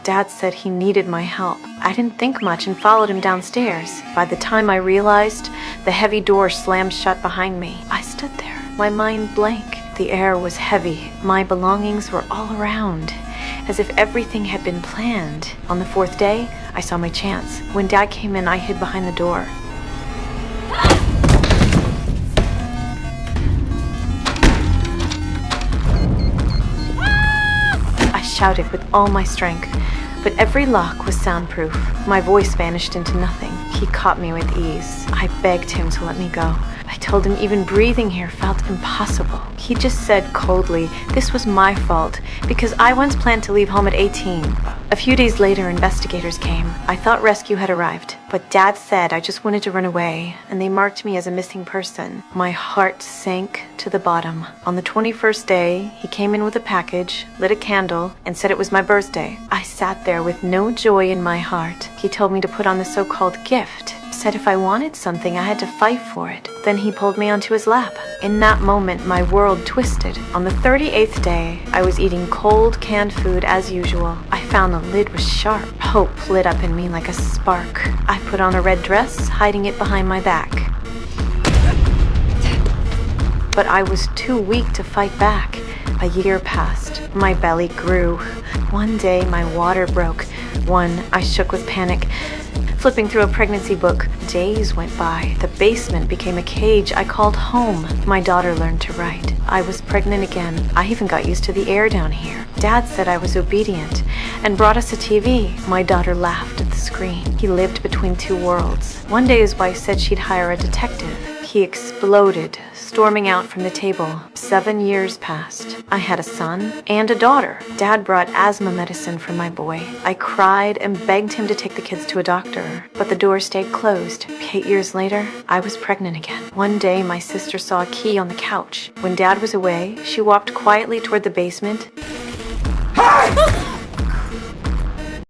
Dad said he needed my help. I didn't think much and followed him downstairs. By the time I realized, the heavy door slammed shut behind me. I stood there, my mind blank. The air was heavy. My belongings were all around, as if everything had been planned. On the fourth day, I saw my chance. When Dad came in, I hid behind the door. I shouted with all my strength, but every lock was soundproof. My voice vanished into nothing. He caught me with ease. I begged him to let me go. I told him even breathing here felt impossible. He just said coldly, this was my fault, because I once planned to leave home at 18. A few days later, investigators came. I thought rescue had arrived, but Dad said I just wanted to run away, and they marked me as a missing person. My heart sank to the bottom. On the 21st day, he came in with a package, lit a candle, and said it was my birthday. I sat there with no joy in my heart. He told me to put on the so-called gift. Said if I wanted something, I had to fight for it. Then he pulled me onto his lap. In that moment, my world twisted. On the 38th day, I was eating cold, canned food as usual. I found the lid was sharp. Hope lit up in me like a spark. I put on a red dress, hiding it behind my back. But I was too weak to fight back. A year passed. My belly grew. One day, my water broke. I shook with panic. Flipping through a pregnancy book, days went by. The basement became a cage I called home. My daughter learned to write. I was pregnant again. I even got used to the air down here. Dad said I was obedient and brought us a TV. My daughter laughed at the screen. He lived between two worlds. One day his wife said she'd hire a detective. He exploded, storming out from the table. 7 years passed. I had a son and a daughter. Dad brought asthma medicine for my boy. I cried and begged him to take the kids to a doctor, but the door stayed closed. 8 years later, I was pregnant again. One day, my sister saw a key on the couch. When Dad was away, she walked quietly toward the basement. Hey!